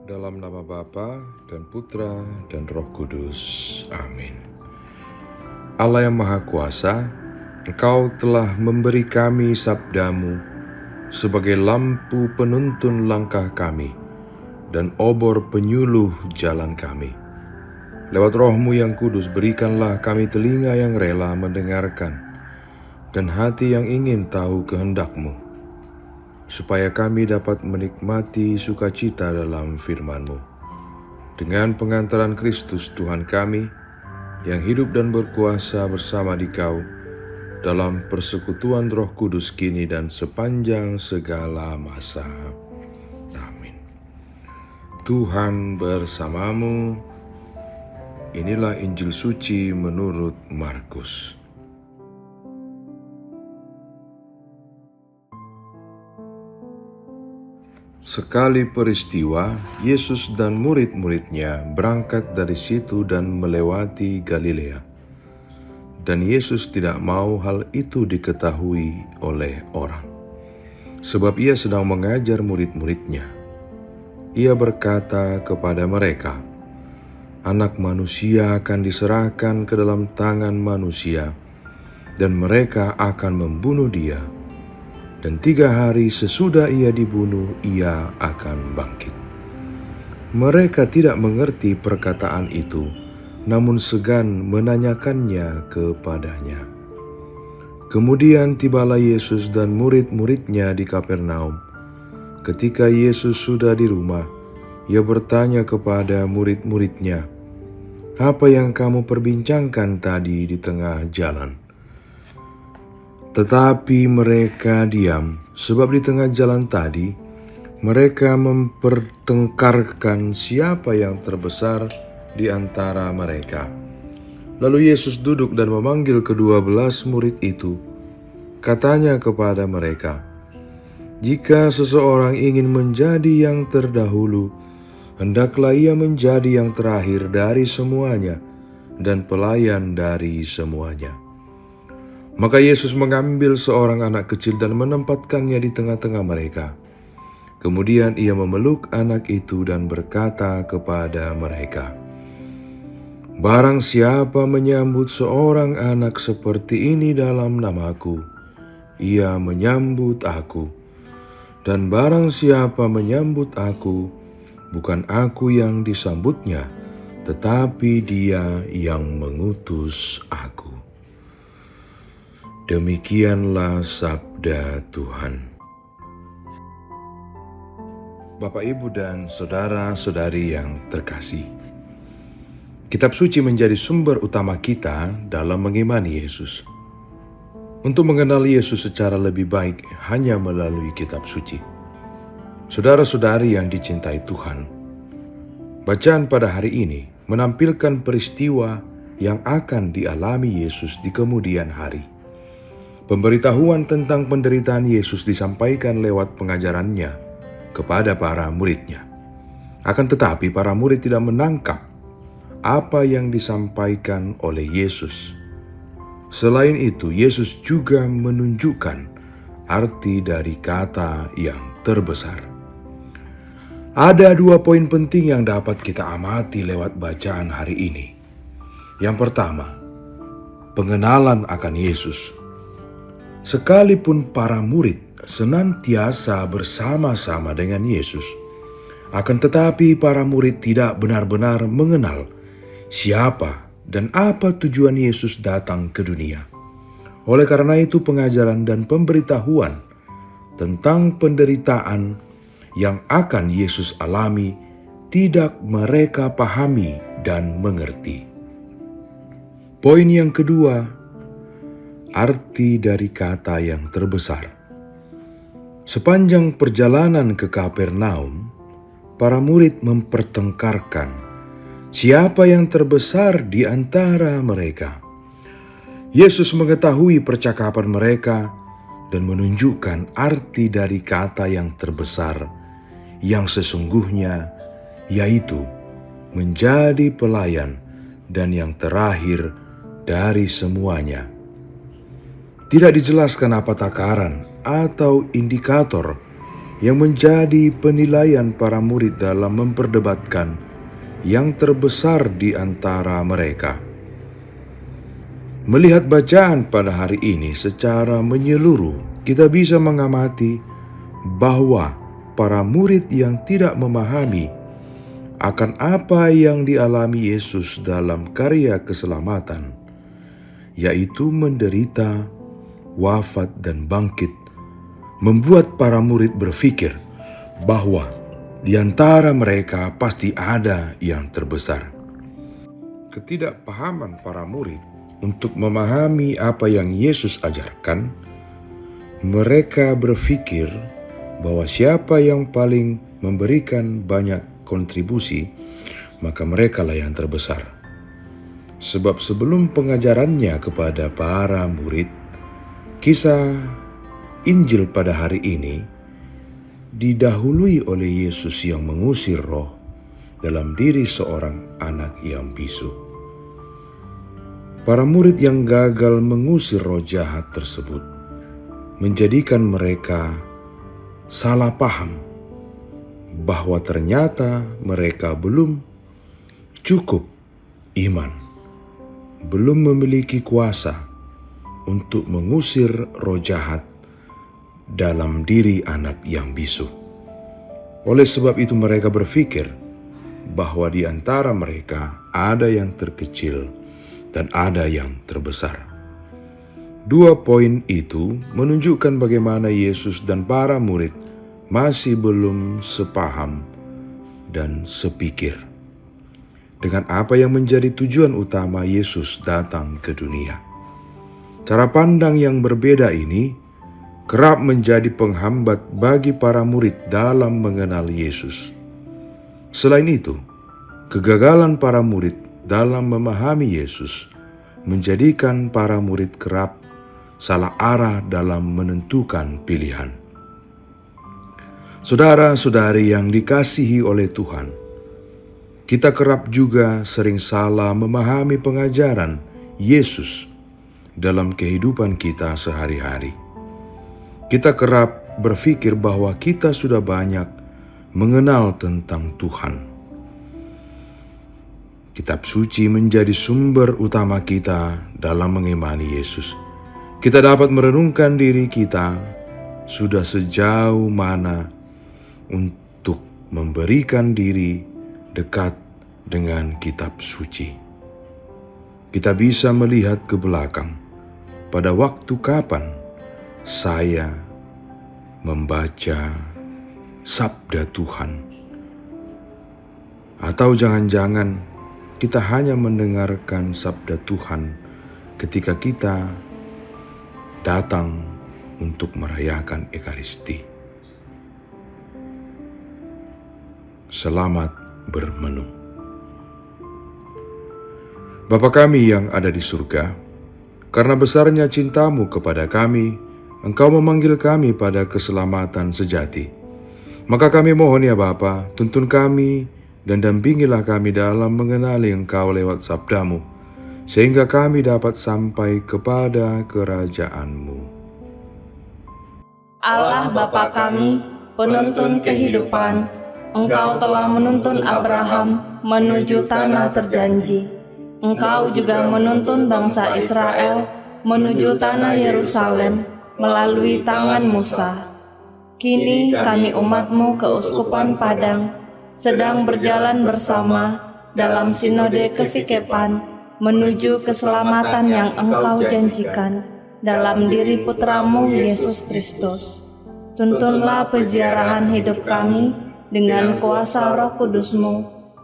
Dalam nama Bapa dan Putra dan Roh Kudus. Amin. Allah yang Maha Kuasa, Engkau telah memberi kami sabdamu sebagai lampu penuntun langkah kami dan obor penyuluh jalan kami. Lewat Roh-Mu yang kudus, berikanlah kami telinga yang rela mendengarkan dan hati yang ingin tahu kehendak-Mu, supaya kami dapat menikmati sukacita dalam firman-Mu. Dengan pengantaran Kristus Tuhan kami, yang hidup dan berkuasa bersama Dikau, dalam persekutuan Roh Kudus kini dan sepanjang segala masa. Amin. Tuhan bersamamu. Inilah Injil Suci menurut Markus. Sekali peristiwa, Yesus dan murid-muridnya berangkat dari situ dan melewati Galilea. Dan Yesus tidak mau hal itu diketahui oleh orang, sebab ia sedang mengajar murid-muridnya. Ia berkata kepada mereka, "Anak manusia akan diserahkan ke dalam tangan manusia, dan mereka akan membunuh dia. Dan 3 hari sesudah ia dibunuh, ia akan bangkit." Mereka tidak mengerti perkataan itu, namun segan menanyakannya kepadanya. Kemudian tibalah Yesus dan murid-muridnya di Kapernaum. Ketika Yesus sudah di rumah, ia bertanya kepada murid-muridnya, "Apa yang kamu perbincangkan tadi di tengah jalan?" Tetapi mereka diam, sebab di tengah jalan tadi mereka mempertengkarkan siapa yang terbesar di antara mereka. Lalu Yesus duduk dan memanggil ke-12 murid itu. Katanya kepada mereka, "Jika seseorang ingin menjadi yang terdahulu, hendaklah ia menjadi yang terakhir dari semuanya dan pelayan dari semuanya." Maka Yesus mengambil seorang anak kecil dan menempatkannya di tengah-tengah mereka. Kemudian ia memeluk anak itu dan berkata kepada mereka, "Barang siapa menyambut seorang anak seperti ini dalam namaku, ia menyambut aku. Dan barang siapa menyambut aku, bukan aku yang disambutnya, tetapi Dia yang mengutus aku." Demikianlah sabda Tuhan. Bapak, Ibu, dan saudara-saudari yang terkasih, Kitab Suci menjadi sumber utama kita dalam mengimani Yesus. Untuk mengenal Yesus secara lebih baik hanya melalui Kitab Suci. Saudara-saudari yang dicintai Tuhan, bacaan pada hari ini menampilkan peristiwa yang akan dialami Yesus di kemudian hari. Pemberitahuan tentang penderitaan Yesus disampaikan lewat pengajarannya kepada para muridnya. Akan tetapi para murid tidak menangkap apa yang disampaikan oleh Yesus. Selain itu, Yesus juga menunjukkan arti dari kata yang terbesar. Ada 2 poin penting yang dapat kita amati lewat bacaan hari ini. Yang pertama, pengenalan akan Yesus. Sekalipun para murid senantiasa bersama-sama dengan Yesus, akan tetapi para murid tidak benar-benar mengenal siapa dan apa tujuan Yesus datang ke dunia. Oleh karena itu, pengajaran dan pemberitahuan tentang penderitaan yang akan Yesus alami tidak mereka pahami dan mengerti. Poin yang kedua, arti dari kata yang terbesar. Sepanjang perjalanan ke Kapernaum, para murid mempertengkarkan siapa yang terbesar di antara mereka. Yesus mengetahui percakapan mereka dan menunjukkan arti dari kata yang terbesar yang sesungguhnya, yaitu menjadi pelayan dan yang terakhir dari semuanya. Tidak dijelaskan apa takaran atau indikator yang menjadi penilaian para murid dalam memperdebatkan yang terbesar di antara mereka. Melihat bacaan pada hari ini secara menyeluruh, kita bisa mengamati bahwa para murid yang tidak memahami akan apa yang dialami Yesus dalam karya keselamatan, yaitu menderita, wafat, dan bangkit, membuat para murid berpikir bahwa di antara mereka pasti ada yang terbesar. Ketidakpahaman para murid untuk memahami apa yang Yesus ajarkan, mereka berpikir bahwa siapa yang paling memberikan banyak kontribusi, maka merekalah yang terbesar. Sebab sebelum pengajarannya kepada para murid, kisah Injil pada hari ini didahului oleh Yesus yang mengusir roh dalam diri seorang anak yang bisu. Para murid yang gagal mengusir roh jahat tersebut menjadikan mereka salah paham bahwa ternyata mereka belum cukup iman, belum memiliki kuasa untuk mengusir roh jahat dalam diri anak yang bisu. Oleh sebab itu mereka berpikir bahwa di antara mereka ada yang terkecil dan ada yang terbesar. Dua poin itu menunjukkan bagaimana Yesus dan para murid masih belum sepaham dan sepikir dengan apa yang menjadi tujuan utama Yesus datang ke dunia. Cara pandang yang berbeda ini kerap menjadi penghambat bagi para murid dalam mengenal Yesus. Selain itu, kegagalan para murid dalam memahami Yesus menjadikan para murid kerap salah arah dalam menentukan pilihan. Saudara-saudari yang dikasihi oleh Tuhan, kita kerap juga sering salah memahami pengajaran Yesus dalam kehidupan kita sehari-hari. Kita kerap berpikir bahwa kita sudah banyak mengenal tentang Tuhan. Kitab suci menjadi sumber utama kita dalam mengimani Yesus. Kita dapat merenungkan diri kita sudah sejauh mana untuk memberikan diri dekat dengan kitab suci. Kita bisa melihat ke belakang pada waktu kapan saya membaca sabda Tuhan. Atau jangan-jangan kita hanya mendengarkan sabda Tuhan ketika kita datang untuk merayakan Ekaristi. Selamat bermenung. Bapa kami yang ada di surga, karena besarnya cintamu kepada kami, Engkau memanggil kami pada keselamatan sejati. Maka kami mohon ya Bapa, tuntun kami dan dampingilah kami dalam mengenali Engkau lewat sabdamu, sehingga kami dapat sampai kepada kerajaan-Mu. Allah Bapa kami, penuntun kehidupan, Engkau telah menuntun Abraham menuju tanah terjanji. Engkau juga menuntun bangsa Israel menuju tanah Yerusalem melalui tangan Musa. Kini kami umat-Mu keuskupan Padang sedang berjalan bersama dalam sinode kefikepan menuju keselamatan yang Engkau janjikan dalam diri Putra-Mu Yesus Kristus. Tuntunlah peziarahan hidup kami dengan kuasa Roh Kudus-Mu,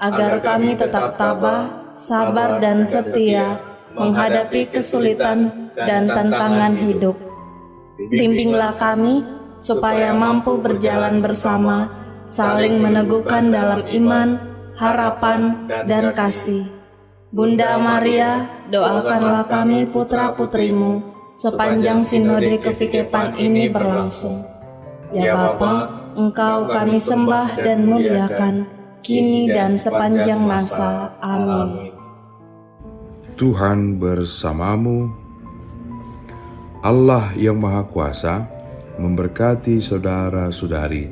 agar kami tetap tabah, sabar dan setia menghadapi kesulitan dan tantangan hidup. Bimbinglah kami supaya mampu berjalan bersama, saling meneguhkan dalam iman, harapan, dan kasih. Bunda Maria, doakanlah kami putra-putrimu sepanjang sinode kefikepan ini berlangsung. Ya Bapa, Engkau kami sembah dan muliakan, kini dan sepanjang masa. Amin. Tuhan bersamamu. Allah yang Maha Kuasa memberkati saudara-saudari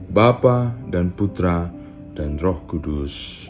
Bapa dan Putra dan Roh Kudus.